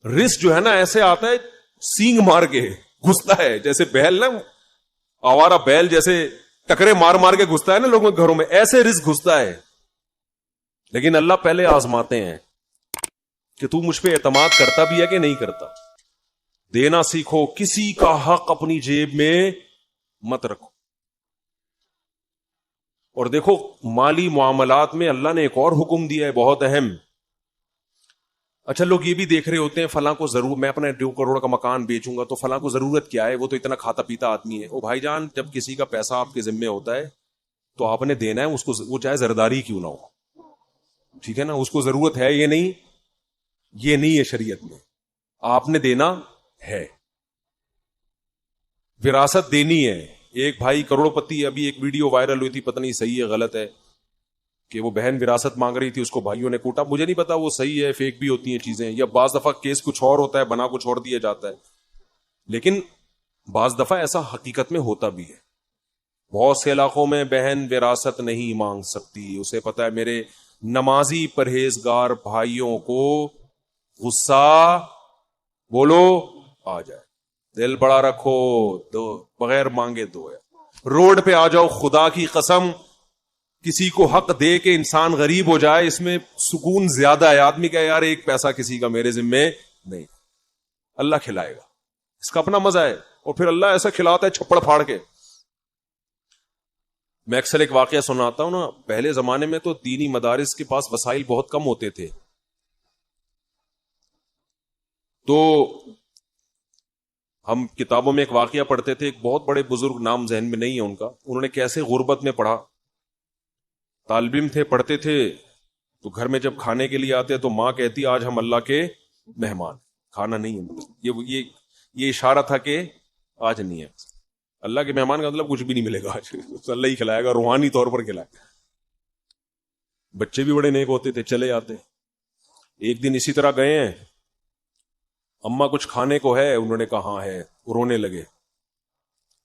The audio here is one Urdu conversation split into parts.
رزق جو ہے نا ایسے آتا ہے سینگ مار کے گھستا ہے, جیسے بیل نا, آوارہ بیل جیسے ٹکرے مار مار کے گھستا ہے نا لوگوں کے گھروں میں, ایسے رزق گھستا ہے. لیکن اللہ پہلے آزماتے ہیں کہ تو مجھ پہ اعتماد کرتا بھی ہے کہ نہیں کرتا. دینا سیکھو, کسی کا حق اپنی جیب میں مت رکھو. اور دیکھو مالی معاملات میں اللہ نے ایک اور حکم دیا ہے بہت اہم. اچھا لوگ یہ بھی دیکھ رہے ہوتے ہیں فلاں کو ضرور, میں اپنا 2 کروڑ کا مکان بیچوں گا تو فلاں کو ضرورت کیا ہے, وہ تو اتنا کھاتا پیتا آدمی ہے. او بھائی جان, جب کسی کا پیسہ آپ کے ذمے ہوتا ہے تو آپ نے دینا ہے اس کو, وہ چاہے زرداری کیوں نہ ہو, ٹھیک ہے نا, اس کو ضرورت ہے. یہ نہیں ہے شریعت میں, آپ نے دینا ہے. وراثت دینی ہے. ایک بھائی کروڑ پتی, ابھی ایک ویڈیو وائرل ہوئی تھی, پتہ نہیں صحیح ہے غلط ہے, کہ وہ بہن وراثت مانگ رہی تھی, اس کو بھائیوں نے کوٹا. مجھے نہیں پتا وہ صحیح ہے, فیک بھی ہوتی ہیں چیزیں, یا بعض دفعہ کیس کچھ اور ہوتا ہے, بنا کچھ اور دیا جاتا ہے. لیکن بعض دفعہ ایسا حقیقت میں ہوتا بھی ہے. بہت سے علاقوں میں بہن وراثت نہیں مانگ سکتی. اسے پتا ہے میرے نمازی پرہیزگار بھائیوں کو غصہ بولو آ جائے, دل بڑا رکھو, دو بغیر مانگے دو. روڈ پہ آ جاؤ, خدا کی قسم کسی کو حق دے کے انسان غریب ہو جائے, اس میں سکون زیادہ ہے. آدمی کا یار ایک پیسہ کسی کا میرے ذمے نہیں, اللہ کھلائے گا, اس کا اپنا مزہ ہے. اور پھر اللہ ایسا کھلاتا ہے چھپڑ پھاڑ کے. میں اکثر ایک واقعہ سناتا ہوں نا, پہلے زمانے میں تو دینی مدارس کے پاس وسائل بہت کم ہوتے تھے, تو ہم کتابوں میں ایک واقعہ پڑھتے تھے. ایک بہت بڑے بزرگ, نام ذہن میں نہیں ہے ان کا, انہوں نے کیسے غربت میں پڑھا. طالب علم تھے, پڑھتے تھے, تو گھر میں جب کھانے کے لیے آتے تو ماں کہتی آج ہم اللہ کے مہمان, کھانا نہیں ہے. یہ اشارہ تھا کہ آج نہیں ہے. اللہ کے مہمان کا مطلب کچھ بھی نہیں ملے گا آج, اللہ ہی کھلائے گا, روحانی طور پر کھلائے گا. بچے بھی بڑے نیک ہوتے تھے, چلے آتے. ایک دن اسی طرح گئے ہیں, اماں کچھ کھانے کو ہے, انہوں نے کہا ہاں ہے, رونے لگے.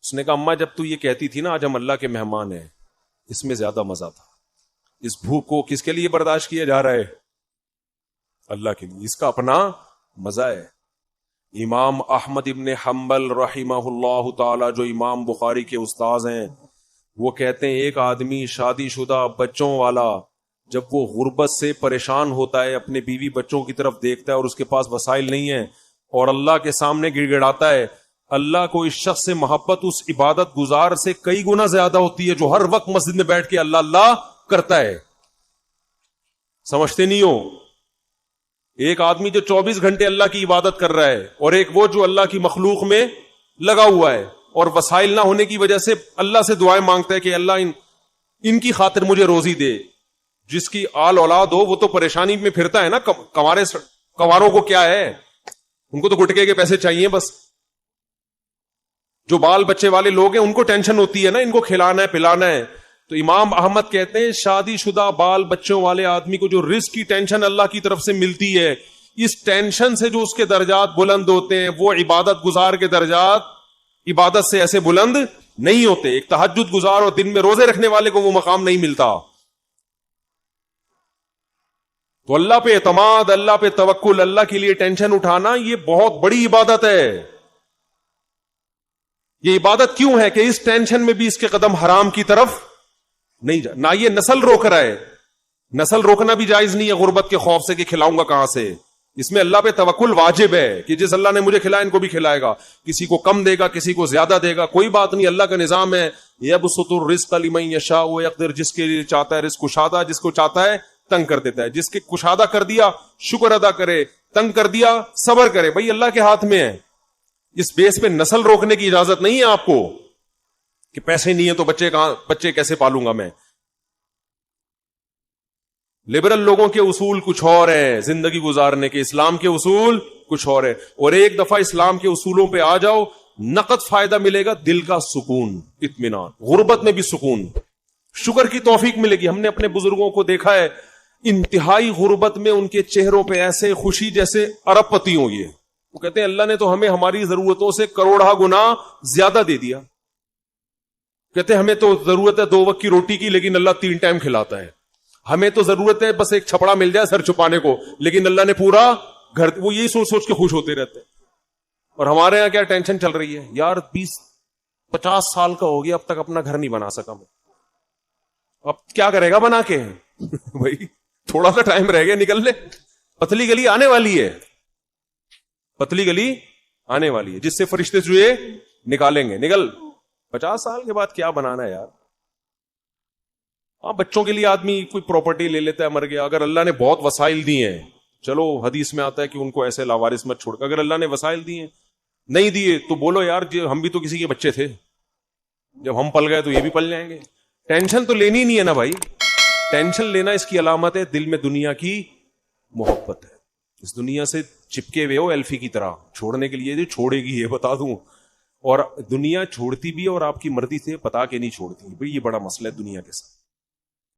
اس نے کہا اماں جب تو یہ کہتی تھی نا آج ہم اللہ کے مہمان ہیں, اس میں زیادہ مزہ تھا. اس بھوک کو کس کے لیے برداشت کیا جا رہا ہے؟ اللہ کے لیے, اس کا اپنا مزہ ہے. امام احمد ابن حنبل رحمہ اللہ تعالی, جو امام بخاری کے استاذ ہیں, وہ کہتے ہیں ایک آدمی شادی شدہ بچوں والا جب وہ غربت سے پریشان ہوتا ہے, اپنے بیوی بچوں کی طرف دیکھتا ہے اور اس کے پاس وسائل نہیں ہیں, اور اللہ کے سامنے گڑ گڑاتا ہے, اللہ کو اس شخص سے محبت اس عبادت گزار سے کئی گنا زیادہ ہوتی ہے جو ہر وقت مسجد میں بیٹھ کے اللہ اللہ کرتا ہے. سمجھتے نہیں ہو؟ ایک آدمی جو 24 گھنٹے اللہ کی عبادت کر رہا ہے, اور ایک وہ جو اللہ کی مخلوق میں لگا ہوا ہے, اور وسائل نہ ہونے کی وجہ سے اللہ سے دعائیں مانگتا ہے کہ اللہ ان کی خاطر مجھے روزی دے. جس کی آل اولاد ہو وہ تو پریشانی میں پھرتا ہے نا. کنواروں کو کیا ہے, ان کو تو گٹکے کے پیسے چاہیے بس. جو بال بچے والے لوگ ہیں ان کو ٹینشن ہوتی ہے نا, ان کو کھلانا ہے پلانا ہے. تو امام احمد کہتے ہیں شادی شدہ بال بچوں والے آدمی کو جو رزق کی ٹینشن اللہ کی طرف سے ملتی ہے, اس ٹینشن سے جو اس کے درجات بلند ہوتے ہیں, وہ عبادت گزار کے درجات عبادت سے ایسے بلند نہیں ہوتے. ایک تہجد گزار اور دن میں روزے رکھنے والے کو وہ مقام نہیں ملتا. تو اللہ پہ اعتماد, اللہ پہ توکل, اللہ کے لیے ٹینشن اٹھانا, یہ بہت بڑی عبادت ہے. یہ عبادت کیوں ہے کہ اس ٹینشن میں بھی اس کے قدم حرام کی طرف نہیں جا. نہ یہ نسل روک رہا ہے, نسل روکنا بھی جائز نہیں ہے غربت کے خوف سے کہ کھلاؤں گا کہاں سے. اس میں اللہ پہ توکل واجب ہے کہ جس اللہ نے مجھے کھلایا ان کو بھی کھلائے گا. کسی کو کم دے گا, کسی کو زیادہ دے گا, کوئی بات نہیں, اللہ کا نظام ہے. یبسط الرزق لمن یشاء ویقدر, جس کے لیے چاہتا ہے رزق کشادہ, جس کو چاہتا ہے تنگ کر دیتا ہے. جس کے کشادہ کر دیا شکر ادا کرے, تنگ کر دیا صبر کرے. بھائی اللہ کے ہاتھ میں ہے. اس بیس پہ نسل روکنے کی اجازت نہیں ہے آپ کو کہ پیسے نہیں ہے تو بچے کیسے پالوں گا میں. لبرل لوگوں کے اصول کچھ اور ہیں زندگی گزارنے کے, اسلام کے اصول کچھ اور ہیں. اور ایک دفعہ اسلام کے اصولوں پہ آ جاؤ, نقد فائدہ ملے گا, دل کا سکون, اطمینان, غربت میں بھی سکون, شکر کی توفیق ملے گی. ہم نے اپنے بزرگوں کو دیکھا ہے انتہائی غربت میں ان کے چہروں پہ ایسے خوشی جیسے ارب پتی ہوں. یہ وہ کہتے ہیں اللہ نے تو ہمیں ہماری ضرورتوں سے کروڑا گنا زیادہ دے دیا. کہتے ہیں ہمیں تو ضرورت ہے 2 وقت کی روٹی کی, لیکن اللہ 3 ٹائم کھلاتا ہے. ہمیں تو ضرورت ہے بس ایک چھپڑا مل جائے سر چھپانے کو, لیکن اللہ نے پورا گھر وہ یہی سوچ سوچ کے خوش ہوتے رہتے ہیں. اور ہمارے یہاں کیا ٹینشن چل رہی ہے یار, 20-50 سال کا ہو گیا اب تک اپنا گھر نہیں بنا سکا میں, اب کیا کرے گا بنا کے؟ بھائی تھوڑا سا ٹائم رہ گیا, نکل لے, پتلی گلی آنے والی ہے, پتلی گلی آنے والی ہے جس سے فرشتے چوہے نکالیں گے. نکل, 50 سال کے بعد کیا بنانا ہے یار. ہاں بچوں کے لیے آدمی کوئی پراپرٹی لے لیتا ہے, مر گیا, اگر اللہ نے بہت وسائل دیے ہیں, چلو حدیث میں آتا ہے کہ ان کو ایسے لاوارث مت چھوڑ, اگر اللہ نے وسائل دیے نہیں دیے تو بولو یار ہم بھی تو کسی کے بچے تھے, جب ہم پل گئے تو یہ بھی پل جائیں گے. ٹینشن تو لینی نہیں ہے نا بھائی. ٹینشن لینا اس کی علامت ہے دل میں دنیا کی محبت ہے, اس دنیا سے چپکے ہوئے ہو ایلفی کی طرح, چھوڑنے کے لیے جو چھوڑے گی یہ بتا دوں, اور دنیا چھوڑتی بھی اور آپ کی مرضی سے پتا کے نہیں چھوڑتی. بھائی یہ بڑا مسئلہ ہے دنیا کے ساتھ.